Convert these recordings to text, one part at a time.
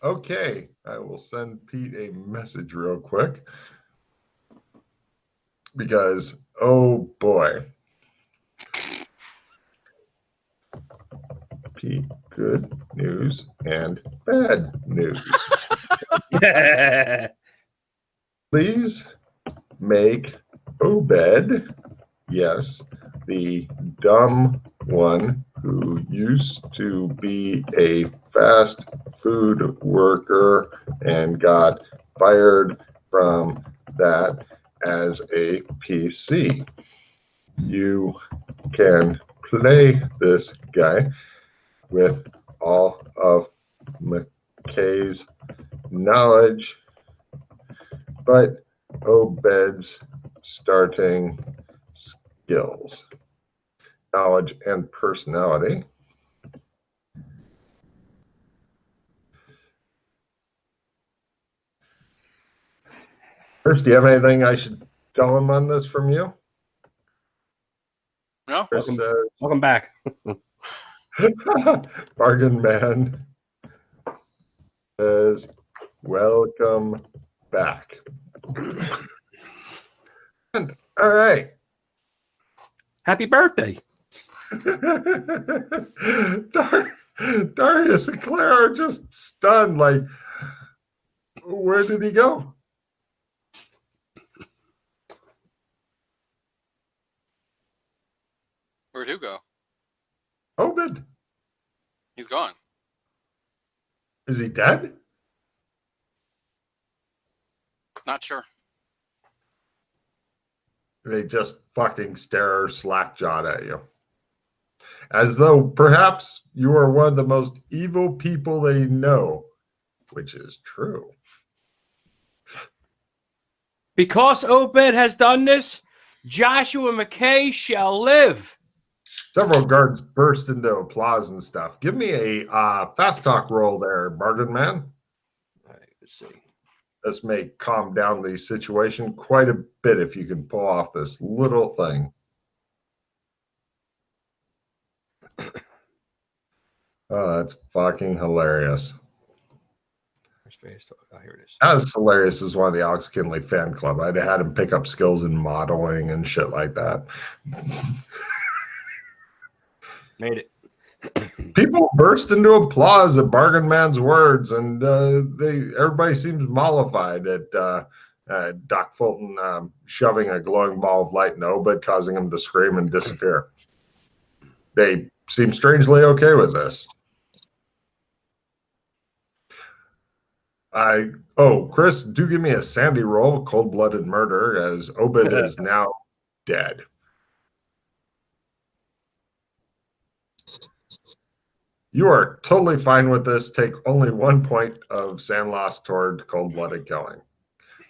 Okay, I will send Pete a message real quick because, oh boy. Pete, good news and bad news. Please make Obed, yes, the dumb one who used to be a fast food worker and got fired from that as a PC. You can play this guy with all of McKay's knowledge, but Obed's starting skills, knowledge, and personality. Chris, do you have anything I should tell him on this from you? No. Chris says, Welcome back. Bargain Man says, welcome back. And, all right. Happy birthday. Darius and Claire are just stunned, like, where did he go? Where'd who go? Obed. He's gone. Is he dead? Not sure. They just fucking stare slack-jawed at you. As though perhaps you are one of the most evil people they know, which is true. Because Obed has done this, Joshua McKay shall live. Several guards burst into applause and stuff. Give me a fast talk roll there, Bargain Man. All right, let's see. This may calm down the situation quite a bit if you can pull off this little thing. Oh, that's fucking hilarious. Oh, here it is. As hilarious as one of the Alex Kinley fan club. I'd had him pick up skills in modeling and shit like that. Made it. People burst into applause at Bargain Man's words, and everybody seems mollified at Doc Fulton shoving a glowing ball of light in Obed, causing him to scream and disappear. They seem strangely okay with this. Chris, do give me a Sandy roll, cold-blooded murder, as Obed is now dead. You are totally fine with this. Take only 1 point of sand loss toward cold-blooded killing,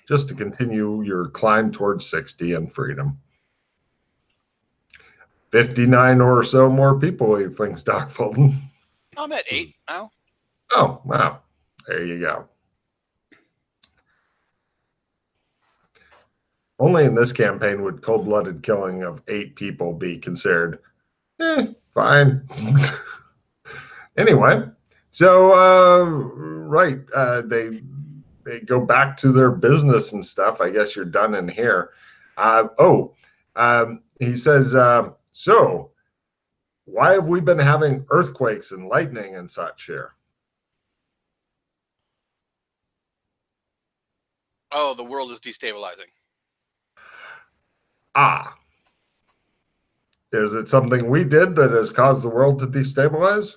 just to continue your climb towards 60 and freedom. 59 or so more people, he thinks, Doc Fulton. I'm at 8 now. Oh, wow. There you go. Only in this campaign would cold-blooded killing of 8 people be considered, fine. Anyway, so, right, they go back to their business and stuff. I guess you're done in here. He says, so, why have we been having earthquakes and lightning and such here? Oh, the world is destabilizing. Is it something we did that has caused the world to destabilize?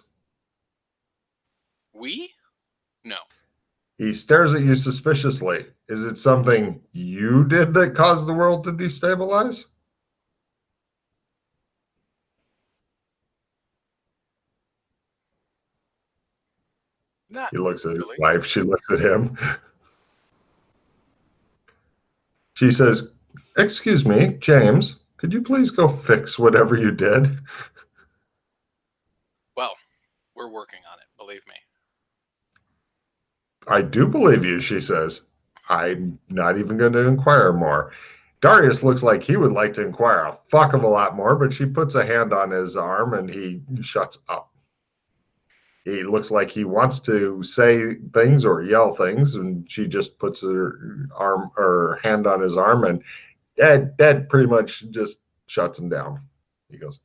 We? No. He stares at you suspiciously. Is it something you did that caused the world to destabilize? Not He looks at really. his wife. She looks at him. She says, excuse me, James, could you please go fix whatever you did? Well, we're working on it, believe me. I do believe you, she says. I'm not even going to inquire more. Darius looks like he would like to inquire a fuck of a lot more, but she puts a hand on his arm and he shuts up. he looks like he wants to say things or yell things, and she just puts her hand on his arm, and Dad pretty much just shuts him down. He goes,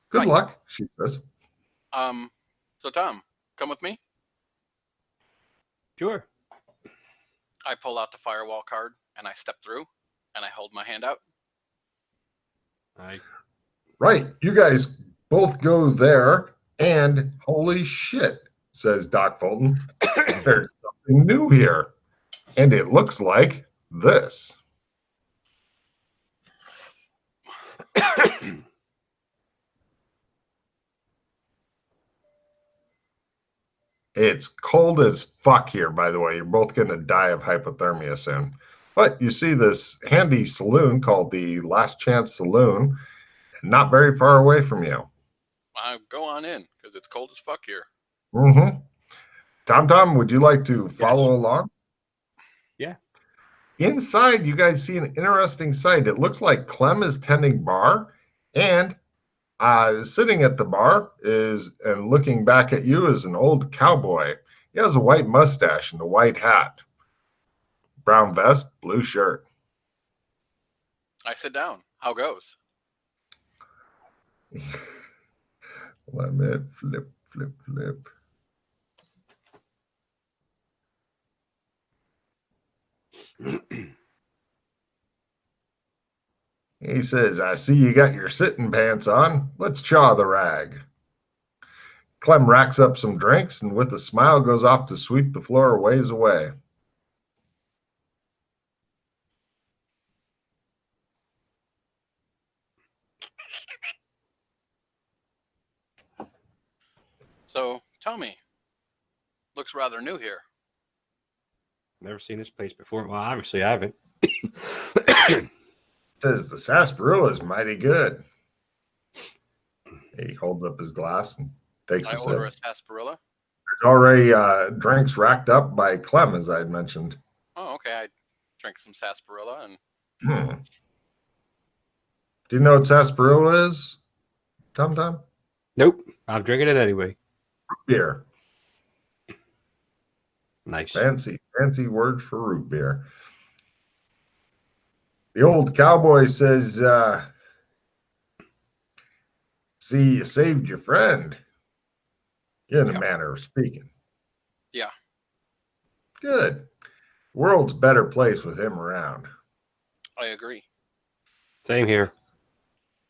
"Good Right. luck," she says. So Tom, come with me. Sure. I pull out the firewall card and I step through and I hold my hand out. Right, you guys both go there, and holy shit, says Doc Fulton. There's something new here, and it looks like this. It's cold as fuck here, by the way. You're both going to die of hypothermia soon. But you see this handy saloon called the Last Chance Saloon, not very far away from you. Go on in, because it's cold as fuck here. Mm-hmm. Tom, would you like to follow along? Yeah. Inside, you guys see an interesting sight. It looks like Clem is tending bar, and sitting at the bar and looking back at you is an old cowboy. He has a white mustache and a white hat, brown vest, blue shirt. I sit down. How goes? Let me flip. He says, "I see you got your sitting pants on. Let's chaw the rag." Clem racks up some drinks and with a smile goes off to sweep the floor a ways away. So tell me, looks rather new here. Never seen this place before. Well, obviously I haven't. Says the sarsaparilla is mighty good. He holds up his glass and takes a sip. I order a sarsaparilla. There's already drinks racked up by Clem, as I had mentioned. Oh, okay. I drink some sarsaparilla and. Do you know what sarsaparilla is, Tom? Nope. I'm drinking it anyway. Beer. Nice. Fancy word for root beer. The old cowboy says, "See, you saved your friend," in a manner of speaking. Yeah. Good. The world's a better place with him around. I agree. Same here.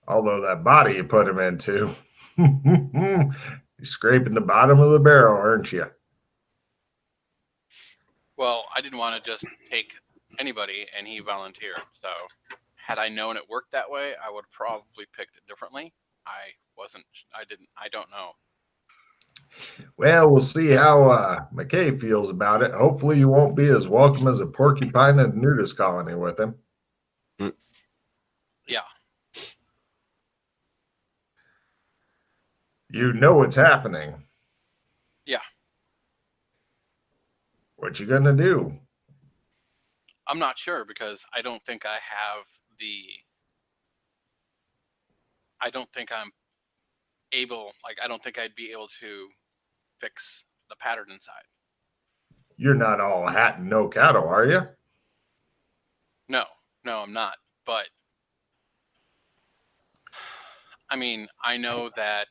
Although that body you put him into, you're scraping the bottom of the barrel, aren't you? Well, I didn't want to just take anybody, and he volunteered. So, had I known it worked that way, I would have probably picked it differently. I don't know. Well, we'll see how McKay feels about it. Hopefully you won't be as welcome as a porcupine in a nudist colony with him. Yeah. You know what's happening. Yeah. What you gonna do? I'm not sure because I don't think I have I don't think I'm able, I don't think I'd be able to fix the pattern inside. You're not all hat and no cattle, are you? No, I'm not. But, I mean, I know that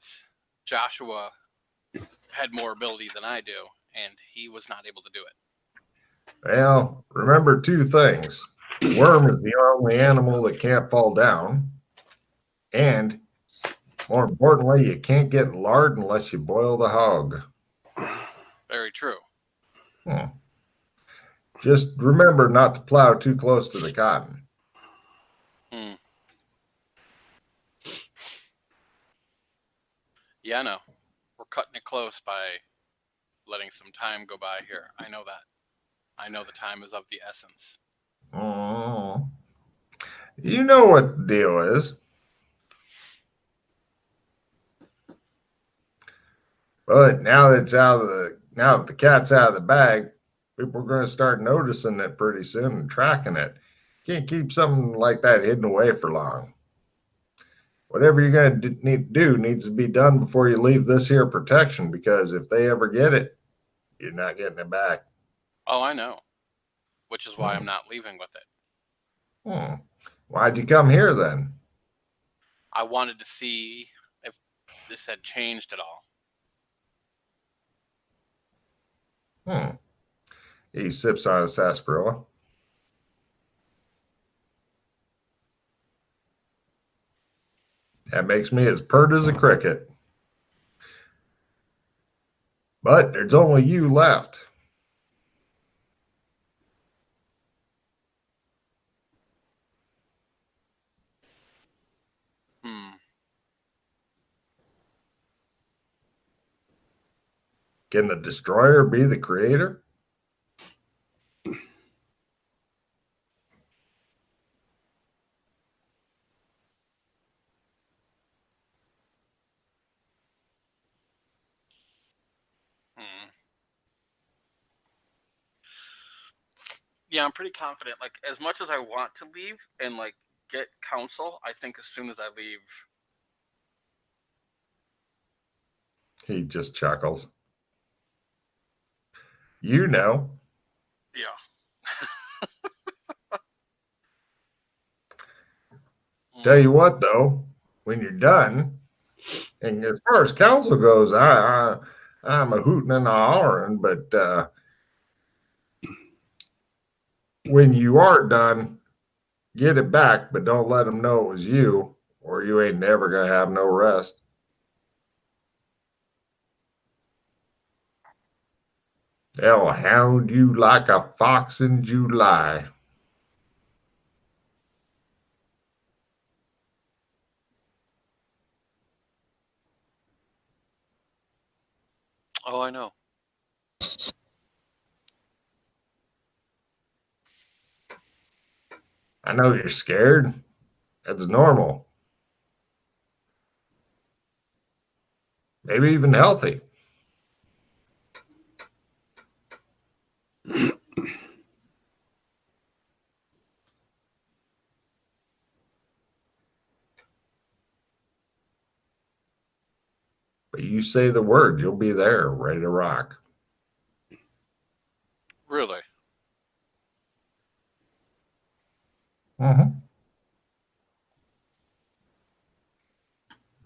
Joshua had more ability than I do, and he was not able to do it. Well, remember two things. Worm is the only animal that can't fall down. And more importantly, you can't get lard unless you boil the hog. Very true. Just remember not to plow too close to the cotton. Yeah, no. We're cutting it close by letting some time go by here. I know that. I know the time is of the essence. You know what the deal is. But now that the cat's out of the bag, people are going to start noticing it pretty soon and tracking it. Can't keep something like that hidden away for long. whatever you're going to need to do needs to be done before you leave this here protection, because if they ever get it, you're not getting it back. Oh, I know. Which is why I'm not leaving with it. Why'd you come here then? I wanted to see if this had changed at all. He sips on a sarsaparilla. That makes me as pert as a cricket. But there's only you left. Can the destroyer be the creator? Yeah, I'm pretty confident. Like, as much as I want to leave and like get counsel, I think as soon as I leave, he just chuckles. You know. Yeah. Tell you what, though, when you're done, and as far as counsel goes, I'm a hooting and a hollering, but when you are done, get it back, but don't let them know it was you, or you ain't never gonna have no rest. They'll hound you like a fox in July. Oh, I know. I know you're scared. That's normal. Maybe even healthy. But you say the word, you'll be there, ready to rock. Really?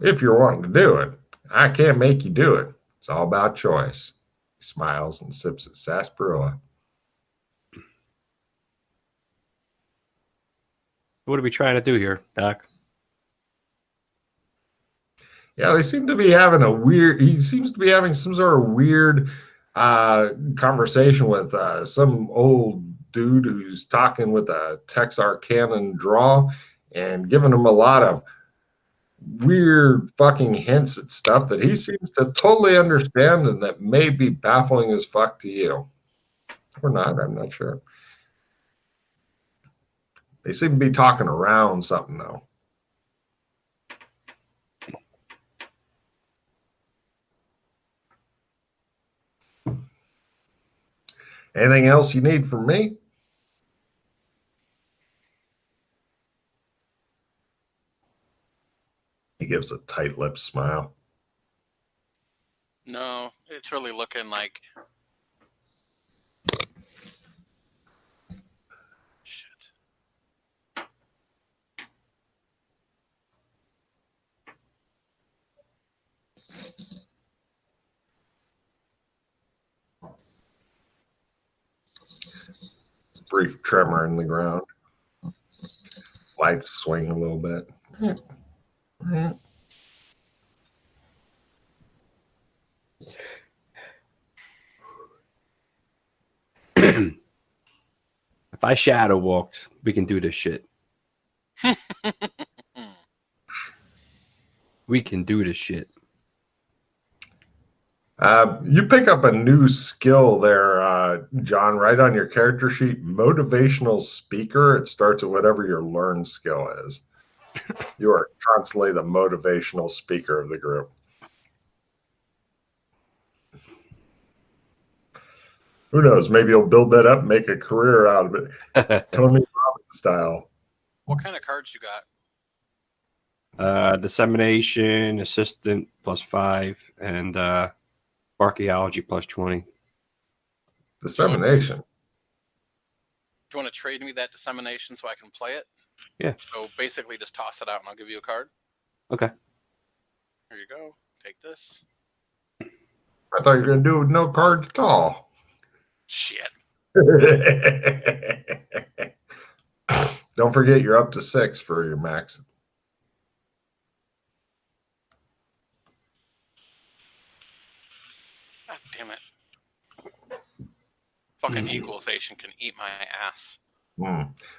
If you're wanting to do it. I can't make you do it. It's all about choice. He smiles and sips at sarsaparilla. What are we trying to do here, Doc? Yeah, they seem to be having he seems to be having some sort of weird conversation with some old dude who's talking with a Texarkana draw and giving him a lot of weird fucking hints at stuff that he seems to totally understand and that may be baffling as fuck to you. Or not, I'm not sure. They seem to be talking around something, though. Anything else you need from me? He gives a tight-lipped smile. No, it's really looking like... Shit. Brief tremor in the ground. Lights swing a little bit. If I shadow walked, we can do this shit. We can do this shit. You pick up a new skill there, John, right on your character sheet. Motivational speaker. It starts at whatever your learn skill is. You are constantly the motivational speaker of the group. Who knows? Maybe you'll build that up and make a career out of it. Tony Robbins style. What kind of cards you got? Dissemination, assistant +5, and archaeology +20. Dissemination. Do you want to trade me that dissemination so I can play it? Yeah. So basically just toss it out and I'll give you a card. Okay. Here you go. Take this. I thought you were going to do with no cards at all. Shit. Don't forget you're up to 6 for your max. God damn it. Fucking equalization can eat my ass.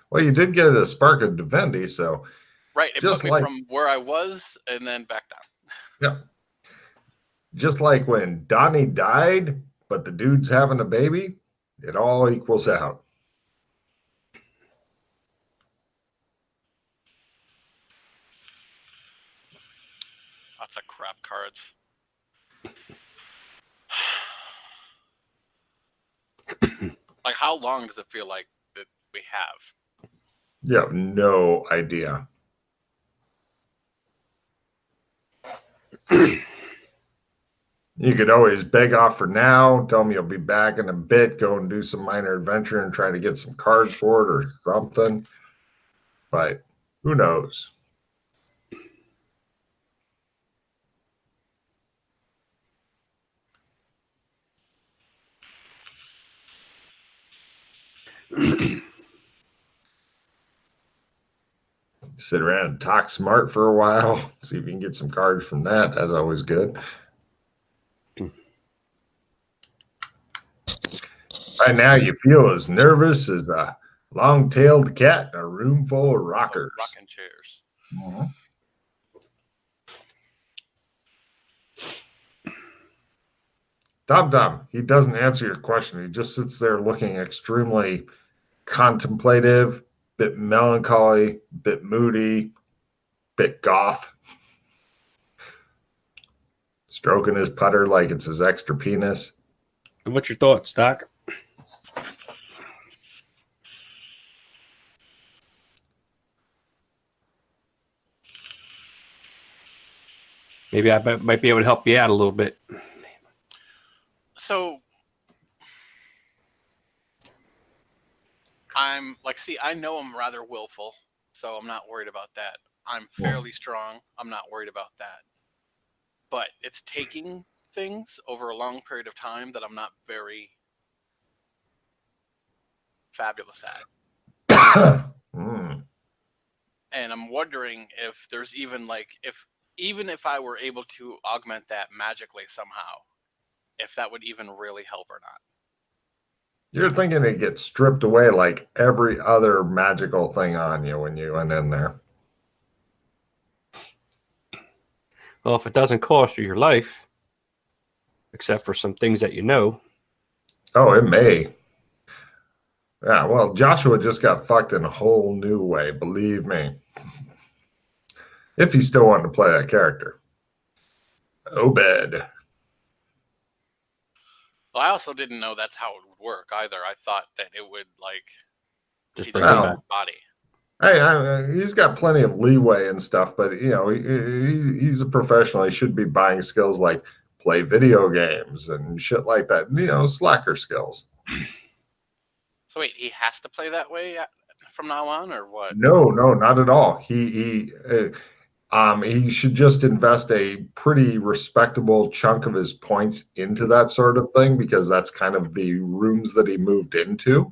Well, you did get a spark of divinity, so right. It just put me like from where I was and then back down. yeah, just like when Donnie died, but the dude's having a baby, it all equals out. Lots of crap cards. Like, how long does it feel like that we have? You have no idea. You could always beg off for now, tell me you'll be back in a bit, go and do some minor adventure and try to get some cards for it or something. But who knows? Sit around and talk smart for a while, see if you can get some cards from that. That's always good. Right now, you feel as nervous as a long-tailed cat in a room full of rockers. Rocking chairs. Mm-hmm. Tom, he doesn't answer your question. He just sits there looking extremely contemplative, bit melancholy, bit moody, bit goth. Stroking his putter like it's his extra penis. And what's your thoughts, Doc? Maybe I might be able to help you out a little bit. So, I'm like, see, I know I'm rather willful, so I'm not worried about that. I'm fairly strong. I'm not worried about that. But it's taking things over a long period of time that I'm not very fabulous at. And I'm wondering if there's even like, even if I were able to augment that magically somehow, if that would even really help or not. You're thinking it gets stripped away like every other magical thing on you when you went in there. Well, if it doesn't cost you your life, except for some things that you know. Oh, it may. Yeah, well, Joshua just got fucked in a whole new way, believe me. If he still wanted to play that character. Obed. Well, I also didn't know that's how it would work either. I thought that it would like Just bring him back. body. Hey, he's got plenty of leeway and stuff, but you know, he's a professional. He should be buying skills like play video games and shit like that. You know, slacker skills. So wait, he has to play that way from now on, or what? No, not at all. He should just invest a pretty respectable chunk of his points into that sort of thing because that's kind of the rooms that he moved into.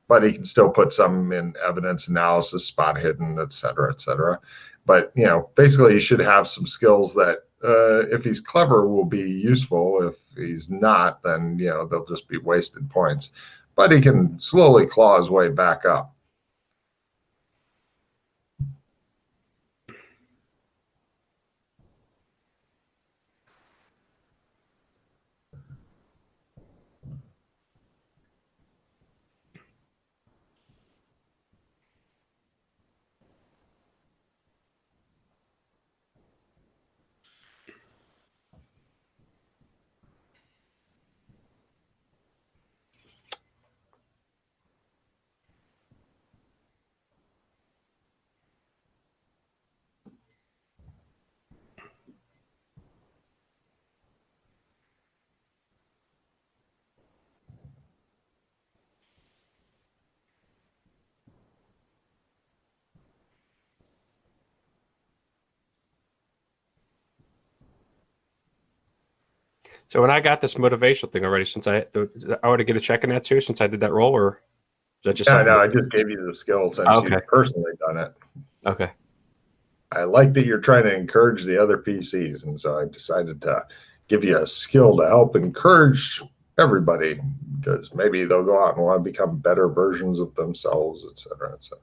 But he can still put some in evidence analysis, spot hidden, et cetera, et cetera. But, you know, basically he should have some skills that if he's clever will be useful. If he's not, then, you know, they'll just be wasted points. But he can slowly claw his way back up. So when I got this motivational thing already, since I ought to get a check in that too, since I did that roll, or is that just Yeah, something? no, I just gave you the skill since Okay. you've personally done it. Okay. I like that you're trying to encourage the other PCs, and so I decided to give you a skill to help encourage everybody, because maybe they'll go out and want to become better versions of themselves, et cetera, et cetera.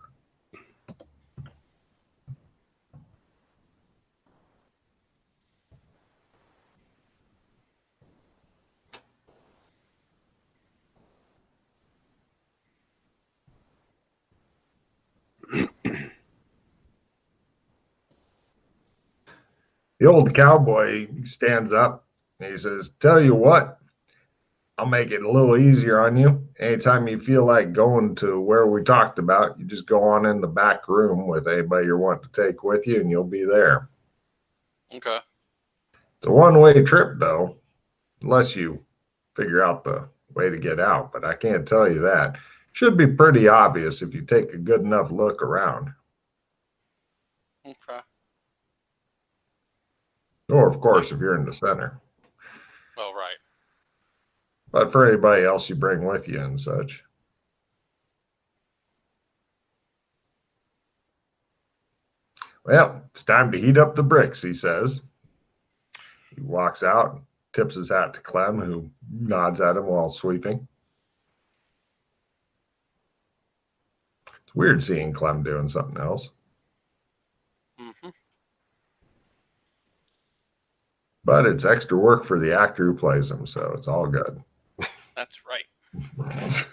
The old cowboy stands up and he says, "Tell you what, I'll make it a little easier on you. Anytime you feel like going to where we talked about, you just go on in the back room with anybody you want to take with you, and you'll be there." Okay. It's a one-way trip, though, unless you figure out the way to get out, but I can't tell you that. Should be pretty obvious if you take a good enough look around. Okay. Or, of course, if you're in the center. Oh, right. But for anybody else you bring with you and such. Well, it's time to heat up the bricks, he says. He walks out, tips his hat to Clem, who nods at him while sweeping. It's weird seeing Clem doing something else. Mm-hmm. But it's extra work for the actor who plays him, so it's all good. That's right.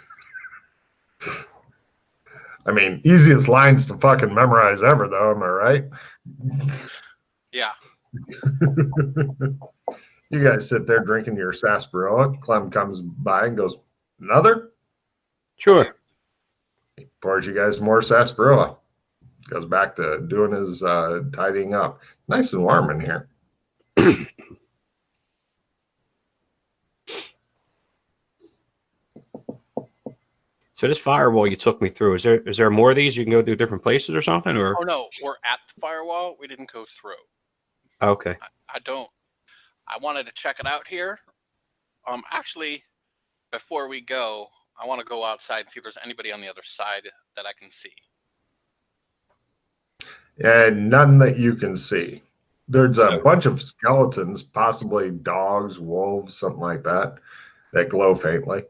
I mean, easiest lines to fucking memorize ever, though, am I right? Yeah. You guys sit there drinking your sarsaparilla. Clem comes by and goes, "Another?" Sure. He pours you guys more sarsaparilla. Goes back to doing his tidying up. Nice and warm in here. So this firewall you took me through, is there more of these? You can go through different places or something, or Oh no, we're at the firewall. We didn't go through. okay. I wanted to check it out here. Actually, before we go, I want to go outside and see if there's anybody on the other side that I can see. And none that you can see. There's a So- bunch of skeletons, possibly dogs, wolves, something like that, that glow faintly.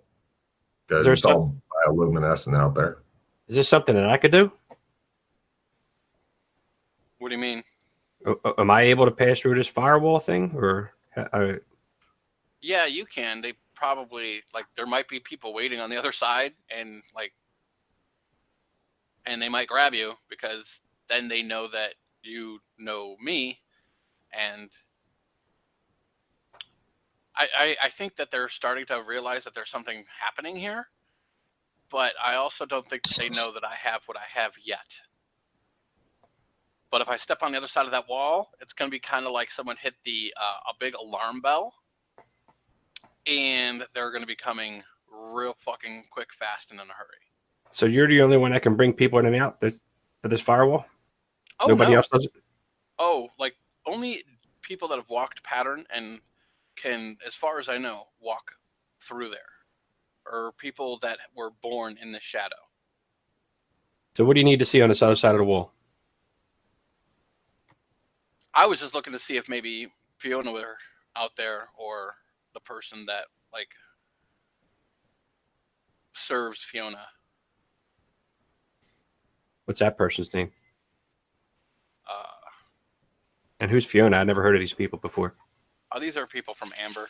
Because there it's all bioluminescent out there. Is this something that I could do? What do you mean? Am I able to pass through this firewall thing, or Yeah, you can. They probably there might be people waiting on the other side, and and they might grab you because then they know that you know me, and I think that they're starting to realize that there's something happening here, but I also don't think that they know that I have what I have yet. But if I step on the other side of that wall, it's going to be kind of like someone hit a big alarm bell, and they're going to be coming real fucking quick, fast, and in a hurry. so you're the only one that can bring people in and out for this firewall? Oh, Nobody no. else does it? Oh, only people that have walked pattern and can, as far as I know, walk through there, or people that were born in the shadow. So what do you need to see on this other side of the wall? I was just looking to see if maybe Fiona were out there, or the person that serves Fiona. What's that person's name? Uh, And who's Fiona? I never heard of these people before. these are people from Amber.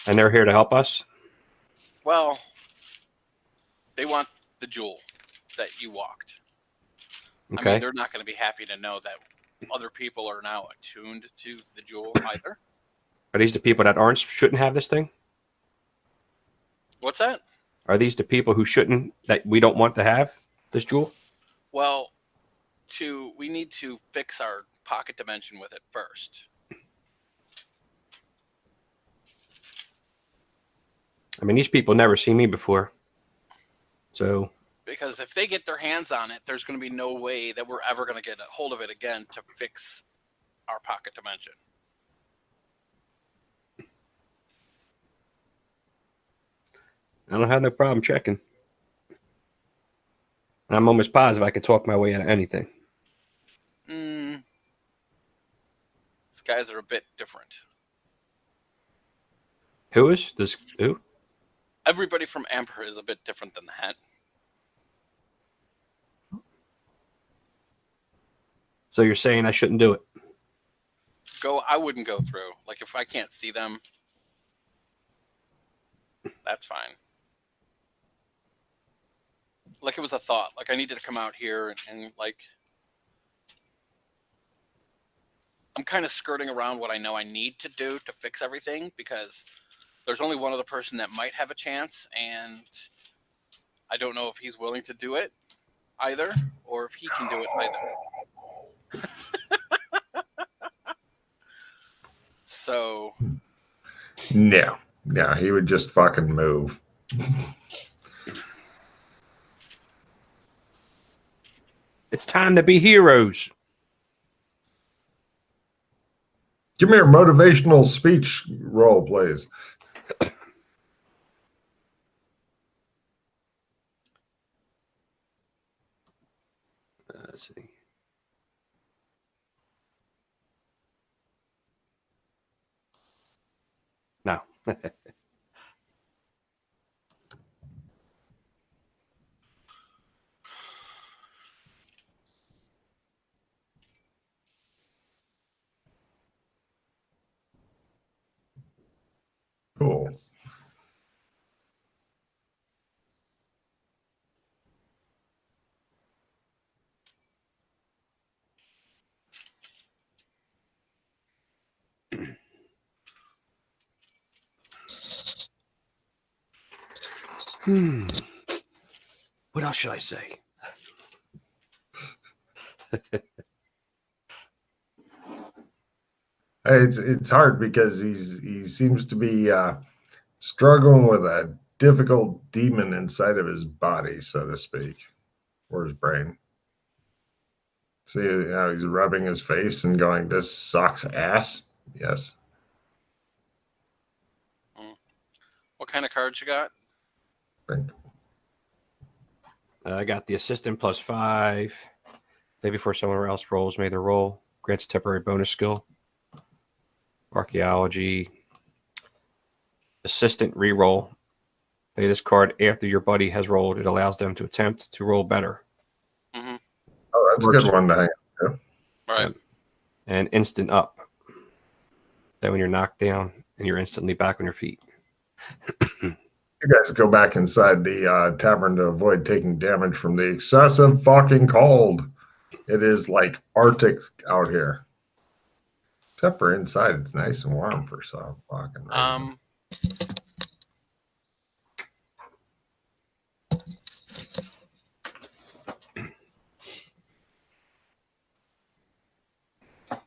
And they're here to help us? Well, they want the jewel that you walked. Okay. I mean, they're not going to be happy to know that other people are now attuned to the jewel either. Are these the people that shouldn't have this thing? What's that? Are these the people that we don't want to have this jewel? Well, we need to fix our pocket dimension with it first. I mean, these people never seen me before. So. Because if they get their hands on it, there's going to be no way that we're ever going to get a hold of it again to fix our pocket dimension. I don't have no problem checking. I'm almost positive I could talk my way out of anything. These guys are a bit different. Who is this? Who? Everybody from Amber is a bit different than that. So you're saying I shouldn't do it? I wouldn't go through. Like, if I can't see them, that's fine. Like, it was a thought. Like, I needed to come out here and like, I'm kind of skirting around what I know I need to do to fix everything, because there's only one other person that might have a chance, and I don't know if he's willing to do it either, or if he can do it either. So. No, he would just fucking move. It's time to be heroes. Give me your motivational speech roll, please. Let's see. No. Cool. What else should I say? It's hard because he seems to be struggling with a difficult demon inside of his body, so to speak, or his brain. See how he's rubbing his face and going, "This sucks ass." Yes. What kind of cards you got? I got the assistant +5. Day before someone else rolls, made the roll. Grants a temporary bonus skill. Archaeology. Assistant reroll. Play this card after your buddy has rolled. It allows them to attempt to roll better. Mm-hmm. Oh, that's a good one to hang on to. Right. And instant up. Then when you're knocked down and you're instantly back on your feet. You guys go back inside the tavern to avoid taking damage from the excessive fucking cold. It is like Arctic out here. Except for inside, it's nice and warm for some fucking reason.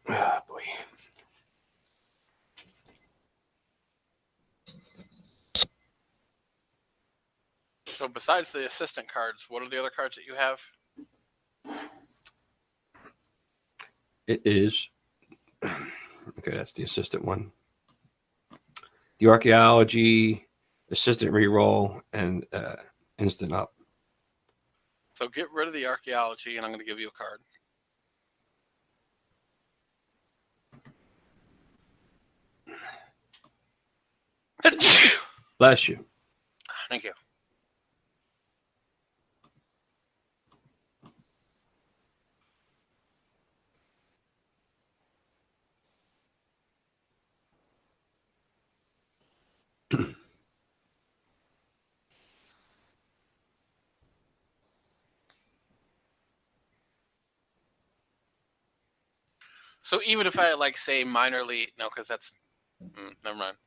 Oh, boy. So besides the assistant cards, what are the other cards that you have? It is. Okay, that's the assistant one. The archaeology, assistant reroll, and instant up. So get rid of the archaeology, and I'm going to give you a card. Bless you. Thank you. So even if I like say minorly, no, because that's never mind.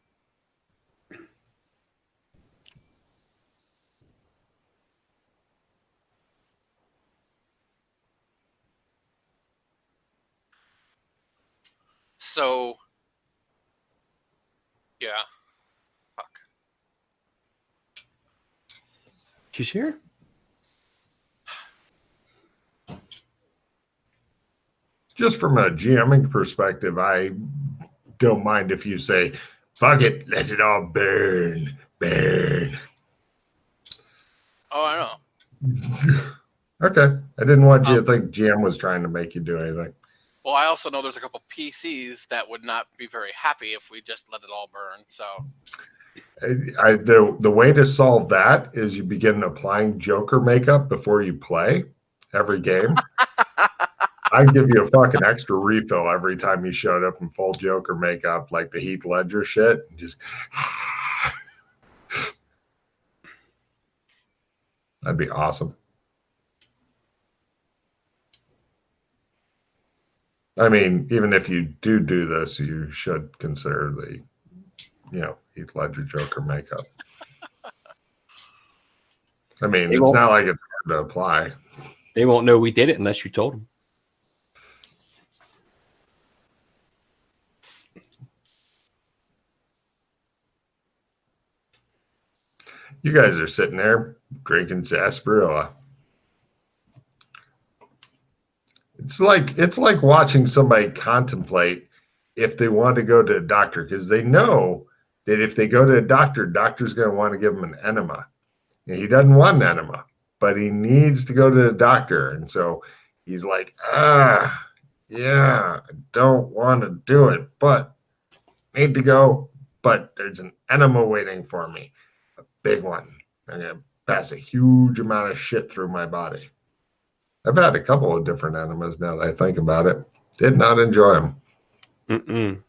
So yeah, fuck. She's here? Just from a GMing perspective, I don't mind if you say, "Fuck it, let it all burn, burn." Oh, I know. Okay. I didn't want you to think GM was trying to make you do anything. Well, I also know there's a couple PCs that would not be very happy if we just let it all burn. So The way to solve that is you begin applying Joker makeup before you play every game. I'd give you a fucking extra refill every time you showed up in full Joker makeup, like the Heath Ledger shit. And just that'd be awesome. I mean, even if you do this, you should consider the, Heath Ledger Joker makeup. I mean, it's not like it's hard to apply. They won't know we did it unless you told them. You guys are sitting there drinking sarsaparilla. It's like watching somebody contemplate if they want to go to a doctor, because they know that if they go to a doctor, doctor's going to want to give them an enema. And he doesn't want an enema, but he needs to go to the doctor. And so he's like, yeah, I don't want to do it, but need to go. But there's an enema waiting for me, a big one. I'm going to pass a huge amount of shit through my body. I've had a couple of different enemas now that I think about it. Did not enjoy them. Mm-mm.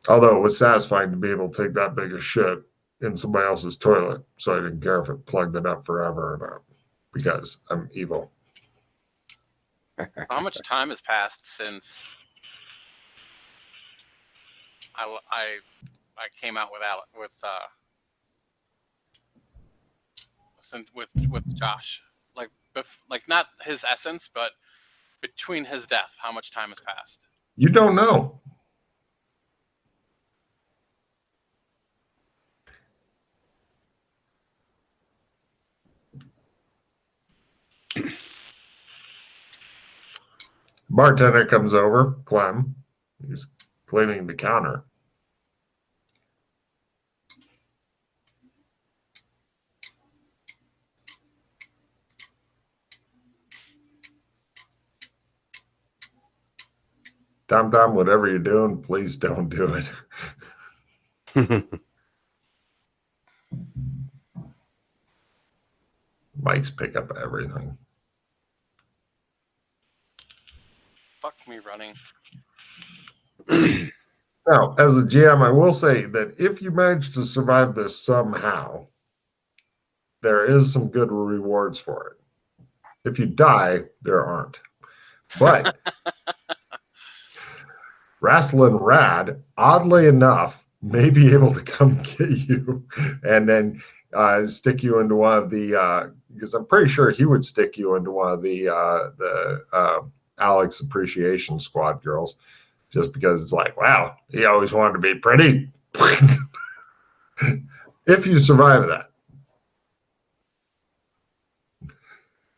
Although it was satisfying to be able to take that big of shit in somebody else's toilet, so I didn't care if it plugged it up forever or not, because I'm evil. how much time has passed since I came out with Josh? Like not his essence, but between his death, how much time has passed? You don't know. Bartender comes over, Clem. He's cleaning the counter. Tom, whatever you're doing, please don't do it. Mics pick up everything. Fuck me running. Now, as a GM, I will say that if you manage to survive this somehow, there is some good rewards for it. If you die, there aren't. But Rasslin Rad, oddly enough, may be able to come get you and then stick you into one of the, because I'm pretty sure he would stick you into one of the Alex Appreciation Squad girls, just because it's like, wow, he always wanted to be pretty. If you survive that.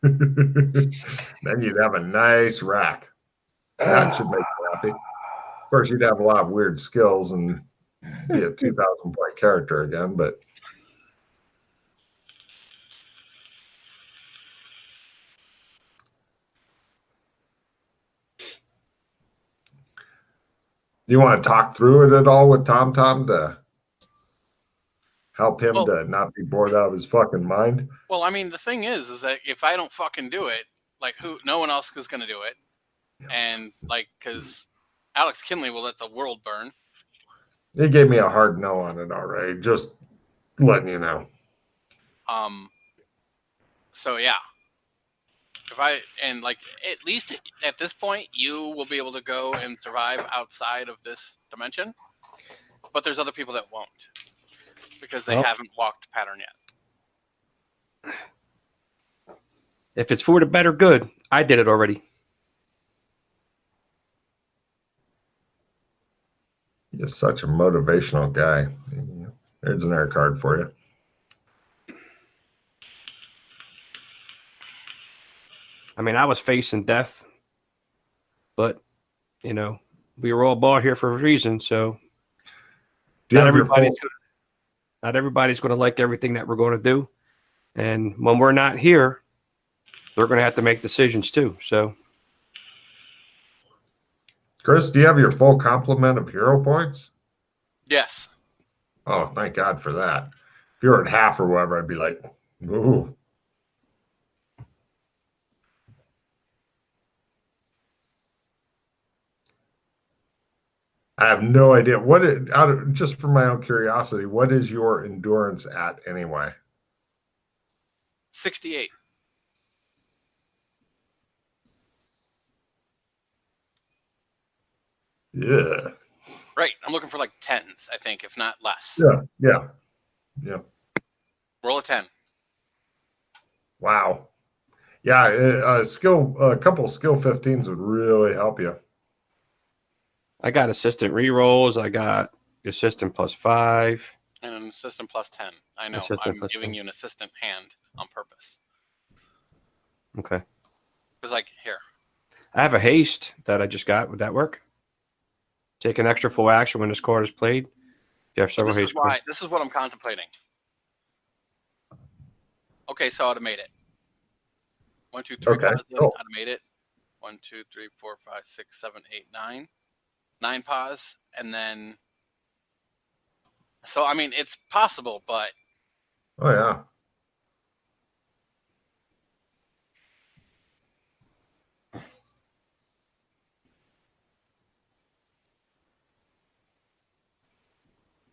Then you'd have a nice rack. That should make you happy. Of course, you'd have a lot of weird skills and be a 2,000 point character again, but you want to talk through it at all with Tom to help him to not be bored out of his fucking mind? Well, I mean, the thing is that if I don't fucking do it, like no one else is going to do it. And because Alex Kinley will let the world burn. He gave me a hard no on it already, just letting you know. So yeah, at least at this point, you will be able to go and survive outside of this dimension, but there's other people that won't because they haven't walked pattern yet. If it's for the better good, I did it already. You're such a motivational guy. There's an air card for you. I mean, I was facing death, but, we were all brought here for a reason, so Do you not have everybody's Not everybody's going to like everything that we're going to do. And when we're not here, they're going to have to make decisions too. So, Chris, do you have your full complement of hero points? Yes. Oh, thank God for that. If you're at half or whatever, I'd be like, ooh. I have no idea just for my own curiosity, what is your endurance at anyway? 68. Yeah. Right. I'm looking for like 10s, I think, if not less. Yeah. Roll a 10. Wow. Yeah, a couple skill 15s would really help you. I got assistant rerolls. I got assistant +5. And an assistant +10. I know. Assistant I'm +10. giving you an assistant hand on purpose. Okay. Because, like, here. I have a haste that I just got. Would that work? Take an extra full action when this card is played. You have several haste cards. This is what I'm contemplating. Okay, so I'd have made it. 1, 2, 3. Okay, Pause. cool. I'd have made it. 1, 2, 3, 4, 5, 6, 7, 8, 9. 9 pause, and then. So I mean, it's possible, but. Oh yeah.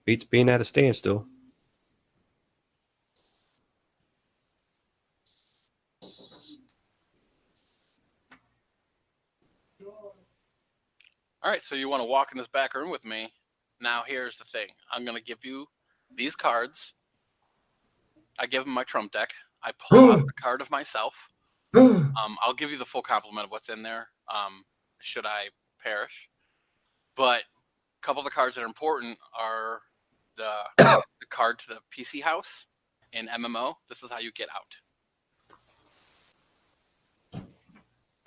Beats being at a standstill. All right, so you want to walk in this back room with me. Now here's the thing. I'm going to give you these cards. I give them my trump deck. I pull out the card of myself. I'll give you the full complement of what's in there, should I perish. But a couple of the cards that are important are the card to the PC house in MMO. This is how you get out.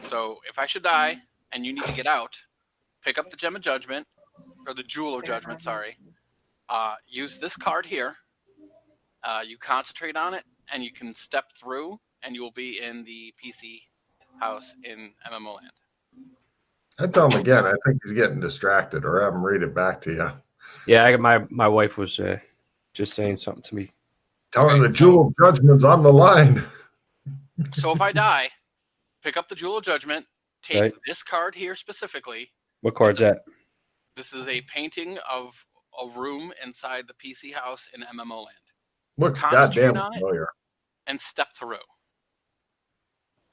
So if I should die and you need to get out, pick up the Gem of Judgment, or the Jewel of Judgment, sorry. Use this card here. You concentrate on it, and you can step through, and you will be in the PC house in MMO land. I tell him again, I think he's getting distracted, or have him read it back to you. Yeah, my wife was just saying something to me. Tell her the Jewel of Judgment's on the line. So if I die, pick up the Jewel of Judgment, take this card here specifically. What card's that? This is a painting of a room inside the PC house in MMO land. Looks goddamn familiar. And step through.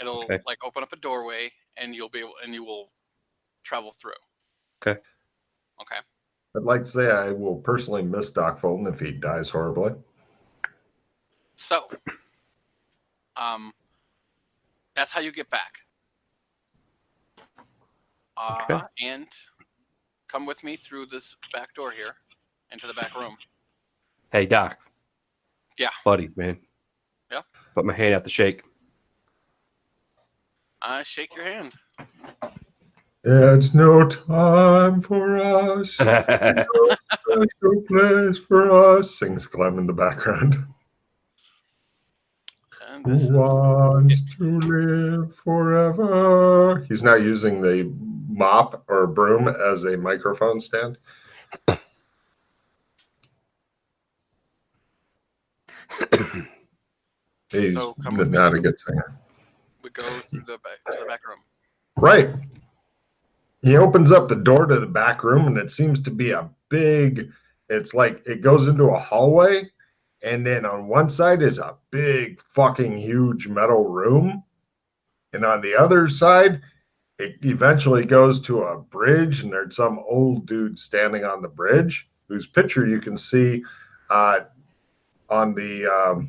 It'll like open up a doorway, and you will travel through. Okay. I'd like to say I will personally miss Doc Fulton if he dies horribly. So, that's how you get back. And come with me through this back door here into the back room. Hey, Doc. Yeah. Buddy, man. Yeah. Put my hand out to shake. Shake your hand. It's no time for us. No special place for us, sings Clem in the background. Who wants to live forever? He's now using the mop or broom as a microphone stand. He's not a good singer. We go through the back room. Right. He opens up the door to the back room, and it seems to be a big, it's like it goes into a hallway, and then on one side is a big fucking huge metal room, and on the other side it eventually goes to a bridge, and there's some old dude standing on the bridge whose picture you can see on the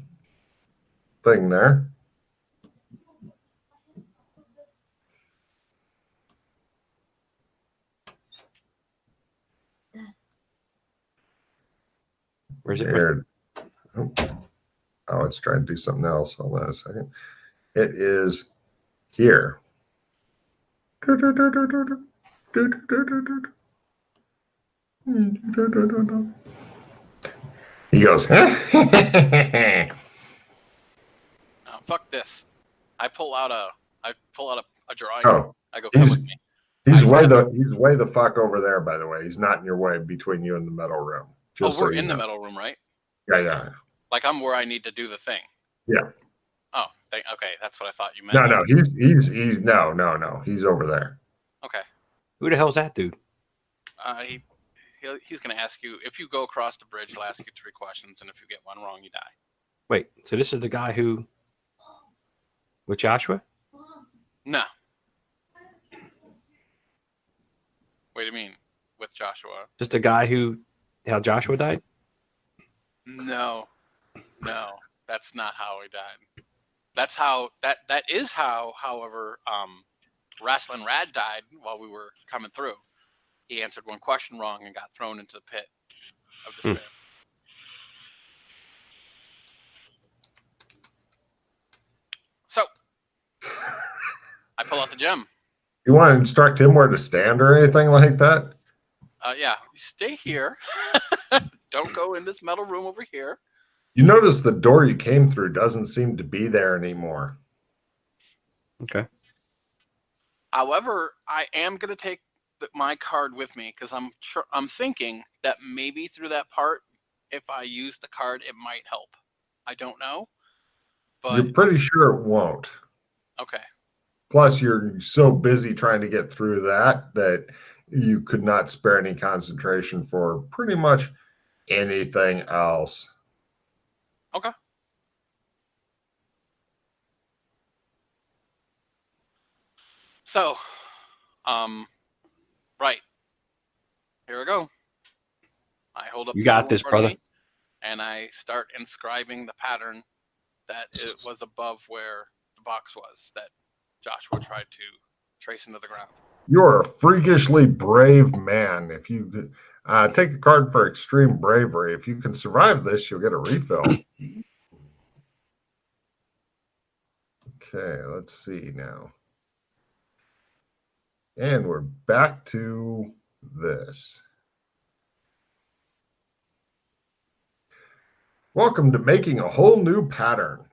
thing there. Where's it? There. Oh, it's trying to do something else. Hold on a second. It is here. He goes, Fuck this. I pull out a drawing. oh, I go, come with me. he's way the fuck over there, by the way. He's not in your way between you and the metal room. Just we're in the metal room, right? Yeah. Like I'm where I need to do the thing. Yeah. Oh, okay. That's what I thought you meant. No. He's no. He's over there. Okay. Who the hell's that dude? He's going to ask you, if you go across the bridge, he'll ask you 3 questions, and if you get one wrong, you die. Wait, so this is the guy who with Joshua? No. What do you mean with Joshua? Just the guy how Joshua died? No, that's not how he died. That's how that is how, however, Wrestling Rad died while we were coming through. He answered one question wrong and got thrown into the pit of despair. So, I pull out the gem. You want to instruct him where to stand or anything like that? Yeah, stay here. Don't go in this metal room over here. You notice the door you came through doesn't seem to be there anymore. Okay. However, I am going to take my card with me because I'm thinking that maybe through that part, if I use the card, it might help. I don't know. But you're pretty sure it won't. Okay. Plus, you're so busy trying to get through that you could not spare any concentration for pretty much anything else. Okay. So, right. Here we go. I hold up. You got this, brother. And I start inscribing the pattern that it was above where the box was that Joshua tried to trace into the ground. You're a freakishly brave man. If you take a card for extreme bravery, if you can survive this, you'll get a refill. Okay, let's see now. And we're back to this. Welcome to making a whole new pattern.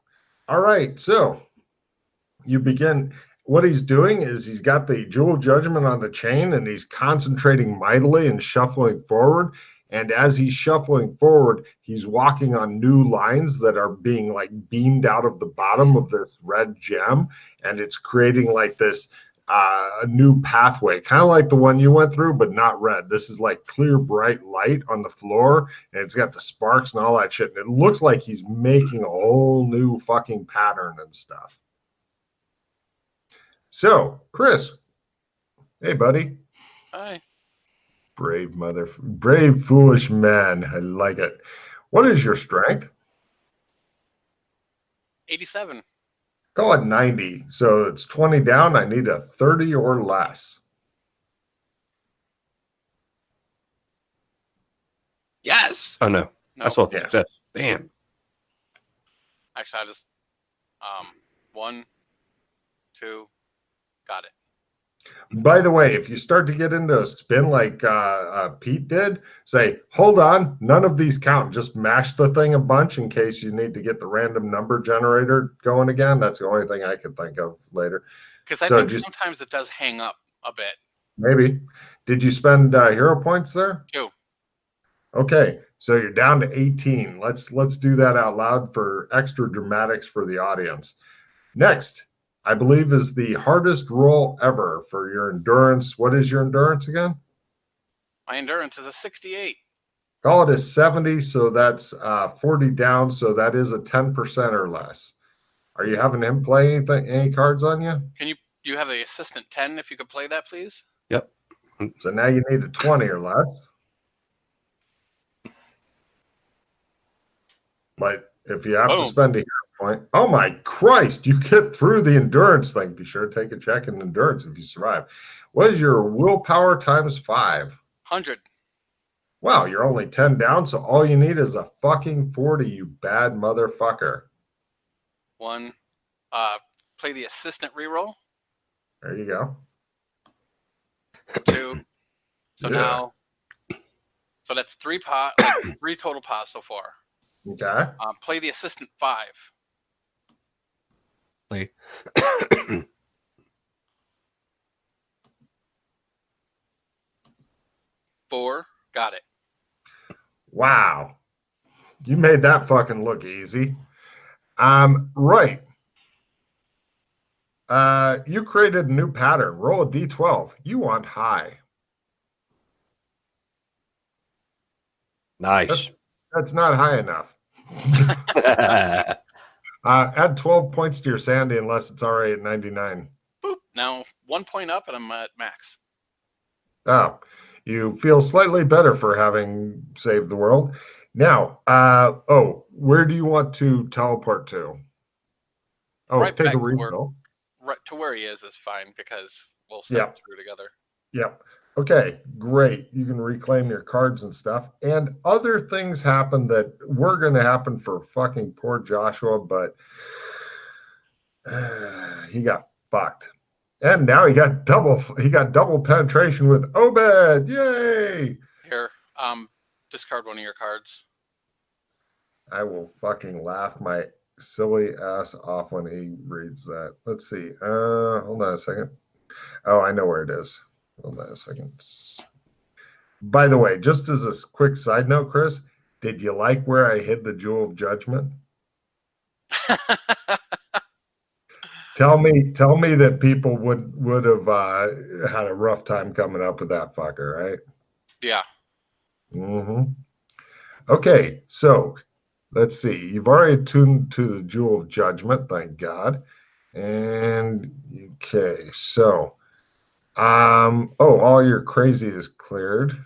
All right, so you begin. What he's doing is he's got the jewel judgment on the chain and he's concentrating mightily and shuffling forward. And as he's shuffling forward, he's walking on new lines that are being like beamed out of the bottom of this red gem. And it's creating like this a new pathway, kind of like the one you went through, but not red. This is like clear, bright light on the floor, and it's got the sparks and all that shit. And it looks like he's making a whole new fucking pattern and stuff. So, Chris, hey, buddy. Hi. Brave foolish man. I like it. What is your strength? 87. Call it 90. So it's 20 down. I need a 30 or less. Yes. Oh, no. That's what it says. Damn. Actually, I just 1, 2, got it. By the way, if you start to get into a spin like Pete did, say, hold on, none of these count. Just mash the thing a bunch in case you need to get the random number generator going again. That's the only thing I could think of later. Because I think sometimes it does hang up a bit. Maybe. Did you spend hero points there? 2. Okay, so you're down to 18. Let's do that out loud for extra dramatics for the audience. Next, I believe, is the hardest roll ever for your endurance. What is your endurance again? My endurance is a 68. Call it a 70, so that's 40 down, so that is a 10% or less. Are you having him play any cards on you? Do you have the assistant 10 if you could play that, please? Yep. So now you need a 20 or less. But if you have to spend a hero point, oh my Christ, you get through the endurance thing. Be sure to take a check in endurance if you survive. What is your willpower times 5? 100. Wow, you're only 10 down, so all you need is a fucking 40, you bad motherfucker. 1. Play the assistant reroll. There you go. 2. So now, so that's 3 total pots so far. Okay. Play the assistant 5. Play. 4. Got it. Wow. You made that fucking look easy. Right. You created a new pattern. Roll a d12. You want high. Nice. That's not high enough. Add 12 points to your sanity unless it's already at 99. Boop. Now 1 point up and I'm at max. Oh, you feel slightly better for having saved the world. Now, where do you want to teleport to? Oh, Right take back a to refill. Right to where he is fine because we'll step through together. Yep. Okay, great. You can reclaim your cards and stuff. And other things happen that were going to happen for fucking poor Joshua, but he got fucked. And now he got double penetration with Obed. Yay! Here, discard one of your cards. I will fucking laugh my silly ass off when he reads that. Let's see. Hold on a second. Oh, I know where it is. Hold on a second. By the way, just as a quick side note, Chris, did you like where I hid the Jewel of Judgment? Tell me that people would have had a rough time coming up with that fucker, right? Yeah. Mm-hmm. Okay, so let's see. You've already attuned to the Jewel of Judgment, thank God. And okay, so all your crazy is cleared.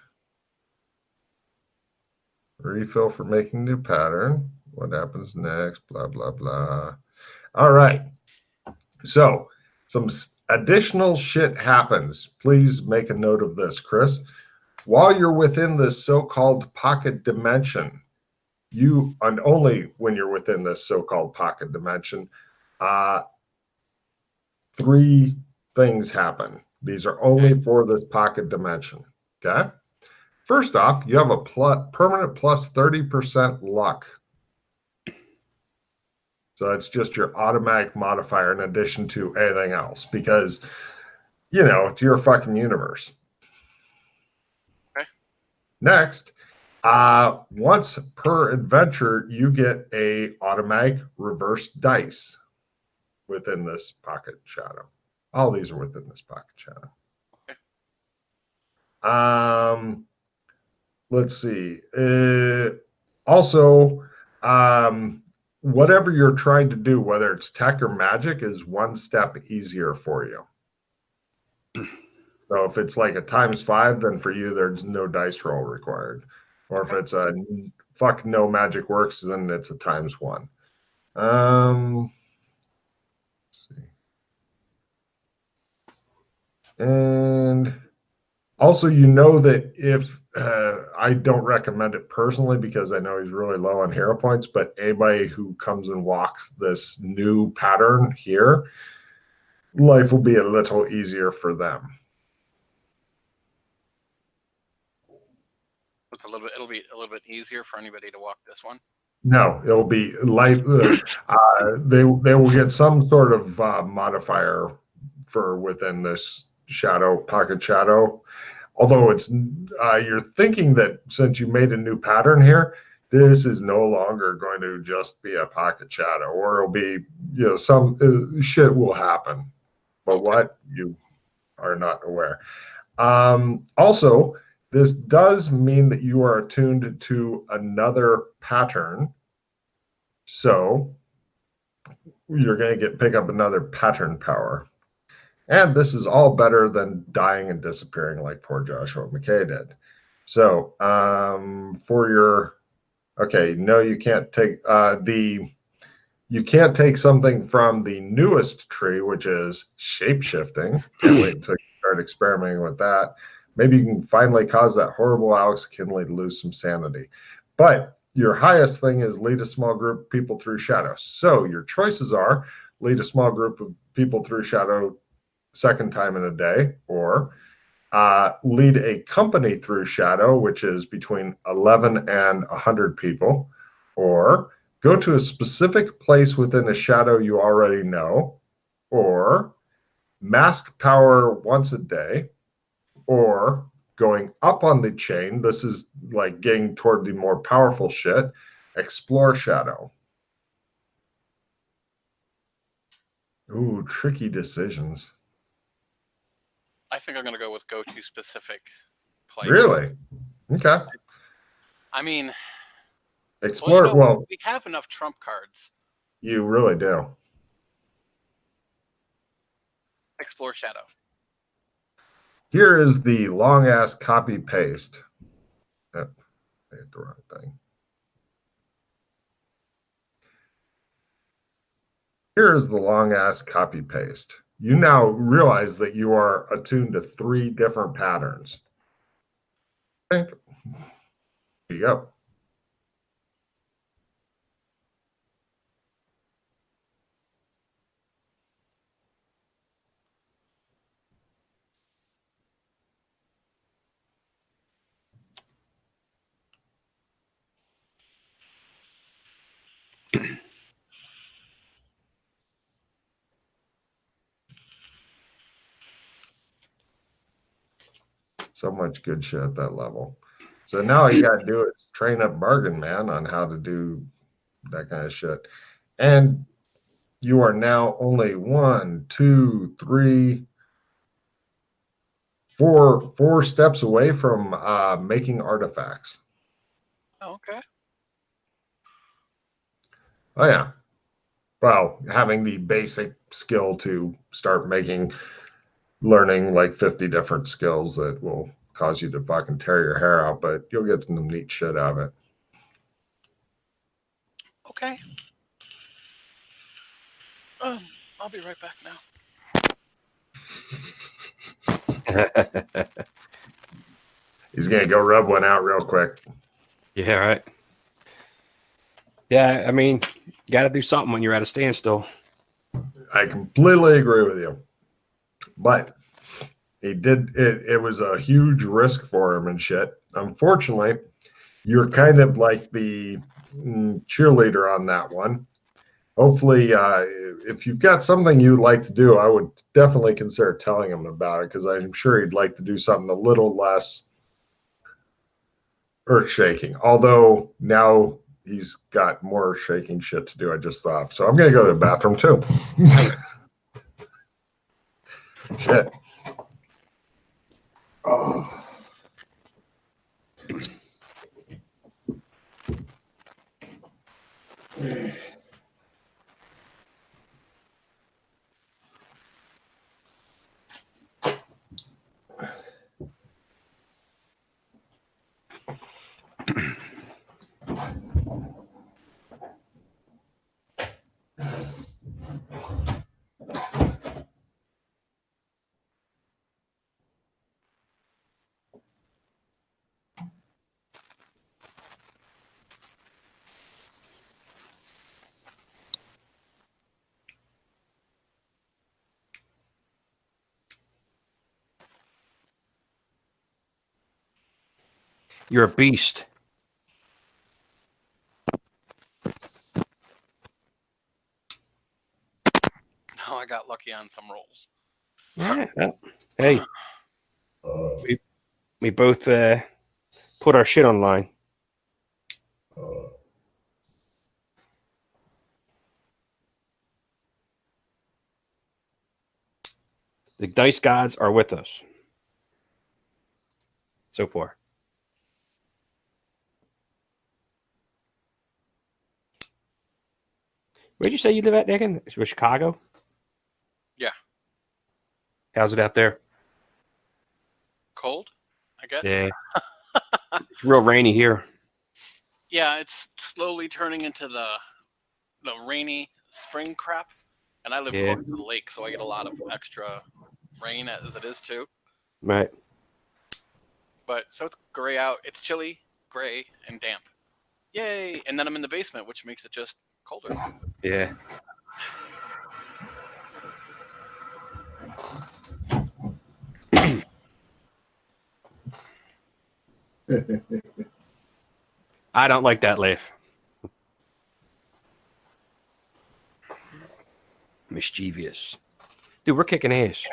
Refill for making new pattern. What happens next? Blah blah blah. All right. So some additional shit happens. Please make a note of this, Chris. While you're within this so-called pocket dimension, and only when you're within this so-called pocket dimension, 3 things happen. These are only for this pocket dimension. Okay. First off, you have a permanent plus 30% luck. So it's just your automatic modifier in addition to anything else because, it's your fucking universe. Okay. Next, once per adventure, you get a automatic reverse dice within this pocket shadow. All these are within this pocket shadow. Okay. Let's see. Also, whatever you're trying to do, whether it's tech or magic, is 1 step easier for you. So if it's like a ×5, then for you, there's no dice roll required. Or if it's a fuck no magic works, then it's a ×1. Let's see. And also, that if I don't recommend it personally because I know he's really low on hero points, but anybody who comes and walks this new pattern here, life will be a little easier for them. It'll be a little bit easier for anybody to walk this one. No, it'll be life. They will get some sort of modifier for within this pocket shadow. Although it's you're thinking that since you made a new pattern here, this is no longer going to just be a pocket shadow, or it'll be some shit will happen, but what you are not aware. Also, this does mean that you are attuned to another pattern, so you're going to pick up another pattern power. And this is all better than dying and disappearing like poor Joshua McKay did. So you can't take you can't take something from the newest tree, which is shape-shifting. Can't wait to start experimenting with that. Maybe you can finally cause that horrible Alex Kinley to lose some sanity. But your highest thing is lead a small group of people through shadow. So your choices are lead a small group of people through shadow 2nd time in a day, or lead a company through shadow, which is between 11 and 100 people, or go to a specific place within a shadow you already know, or mask power once a day, or going up on the chain. This is like getting toward the more powerful shit. Explore shadow. Ooh, tricky decisions. I think I'm gonna go with go to specific place. Really? Okay. I mean, Explore. Well, we have enough trump cards. you really do. Explore shadow. Here is the long ass copy paste. Oh, I hit the wrong thing. Here is the long ass copy paste. You now realize that you are attuned to 3 different patterns. Here you go. So much good shit at that level. So now all you got to do is train up Bargain Man on how to do that kind of shit. And you are now only 1, 2, 3, 4 steps away from making artifacts. Oh, okay. Oh, yeah. Well, having the basic skill to start learning like 50 different skills that will cause you to fucking tear your hair out, but you'll get some neat shit out of it. Okay. I'll be right back now. He's gonna go rub one out real quick. Yeah, right. Yeah, I mean, you got to do something when you're at a standstill. I completely agree with you. But he did it. It was a huge risk for him and shit. Unfortunately, you're kind of like the cheerleader on that one. Hopefully, if you've got something you'd like to do, I would definitely consider telling him about it, because I'm sure he'd like to do something a little less earth-shaking. Although now he's got more shaking shit to do, I just thought. So I'm going to go to the bathroom too. Shit. Oh. You're a beast. No, I got lucky on some rolls. Yeah. Well, hey, we both put our shit online. The dice gods are with us so far. Where'd you say you live at, Megan? Chicago? Yeah. How's it out there? Cold, I guess. Yeah. It's real rainy here. Yeah, it's slowly turning into the rainy spring crap. And I live close to the lake, so I get a lot of extra rain as it is too. Right. But so it's gray out. It's chilly, gray, and damp. Yay! And then I'm in the basement, which makes it just colder. Yeah. I don't like that laugh. Mischievous. Dude, we're kicking ass.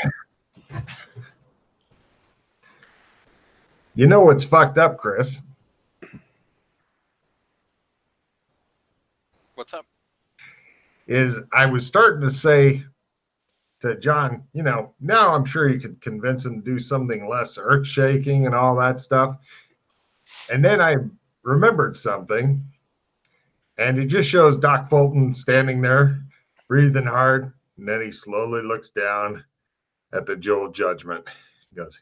You know what's fucked up, Chris? What's up? Is I was starting to say to John, now I'm sure you could convince him to do something less earth shaking and all that stuff. And then I remembered something, and it just shows Doc Fulton standing there, breathing hard, and then he slowly looks down at the Joel Judgment. He goes,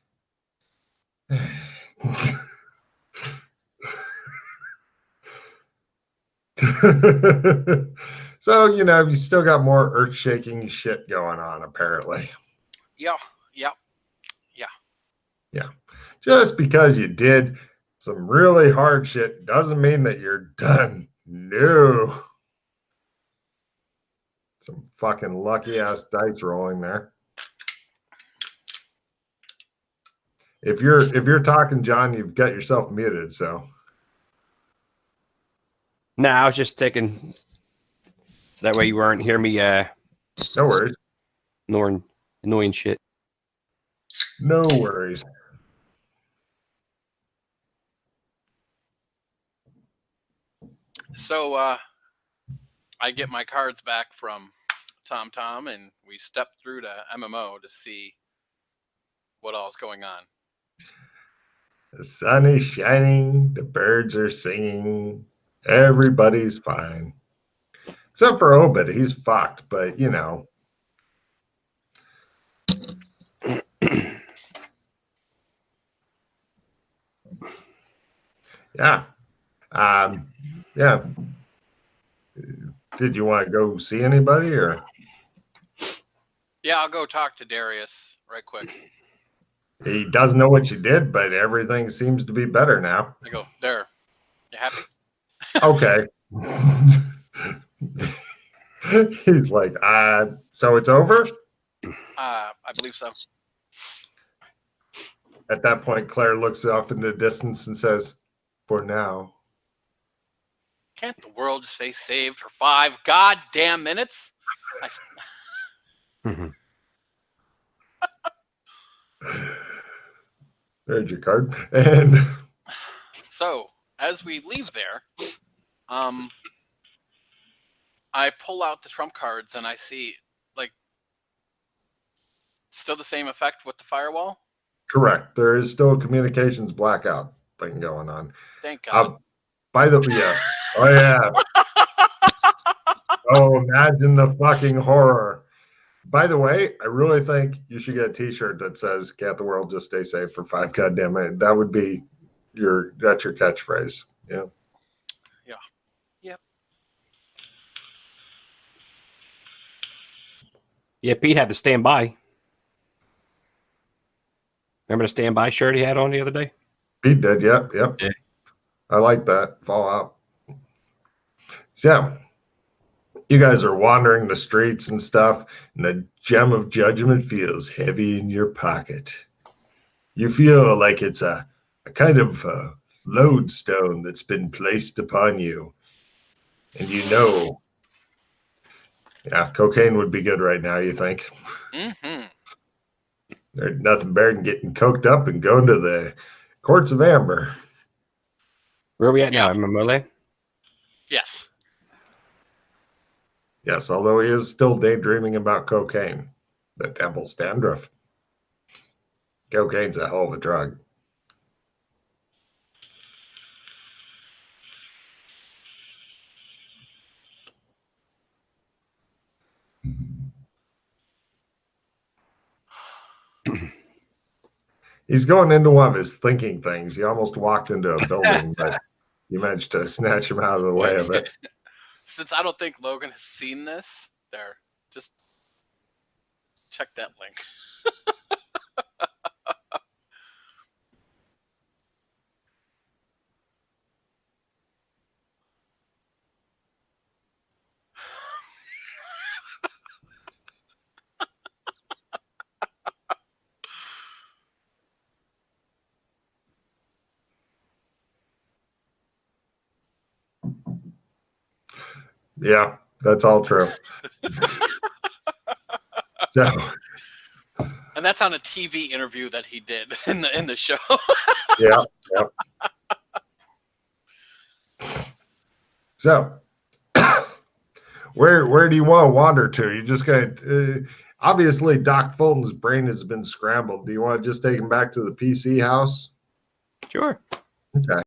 so, you still got more earth-shaking shit going on, apparently. Yeah. Just because you did some really hard shit doesn't mean that you're done. No. Some fucking lucky-ass dice rolling there. If you're talking, John, you've got yourself muted, so. No, I was just taking so that way you weren't hearing me No worries. annoying shit. No worries. So I get my cards back from Tom, and we step through to MMO to see what all's going on. The sun is shining, the birds are singing, everybody's fine. Except for Obed, he's fucked, but yeah. Yeah. Did you want to go see anybody or? Yeah, I'll go talk to Darius right quick. He doesn't know what you did, but everything seems to be better now. I go, there. You happy? Okay. He's like, so it's over? I believe so. At that point, Claire looks off in the distance and says, for now. Can't the world just stay saved for 5 goddamn minutes? There's your card. And so, as we leave there, I pull out the trump cards and I see, still the same effect with the firewall? Correct. There is still a communications blackout thing going on. Thank God. By the way, yes. Oh, yeah. Oh, imagine the fucking horror. By the way, I really think you should get a t-shirt that says, can't the world just stay safe for 5 goddamn minutes? That would be that's your catchphrase. Yeah. Yeah. Yep. Yeah, Pete had the standby. Remember the standby shirt he had on the other day? Pete did, yep. Yeah. I like that. Fallout. So, you guys are wandering the streets and stuff, and the gem of judgment feels heavy in your pocket. You feel like it's a kind of lodestone that's been placed upon you. And yeah, cocaine would be good right now, you think? Mm-hmm. There's nothing better than getting coked up and going to the courts of amber. Where are we at now? Mamole? Yes. Yes, although he is still daydreaming about cocaine. The devil's dandruff. Cocaine's a hell of a drug. He's going into one of his thinking things. He almost walked into a building, but you managed to snatch him out of the way of it. Since I don't think Logan has seen this, just check that link. Yeah, that's all true. So, And that's on a TV interview that he did in the show. yeah. So, where do you want to wander to? You just got obviously Doc Fulton's brain has been scrambled. Do you want to just take him back to the PC house? Sure. Okay.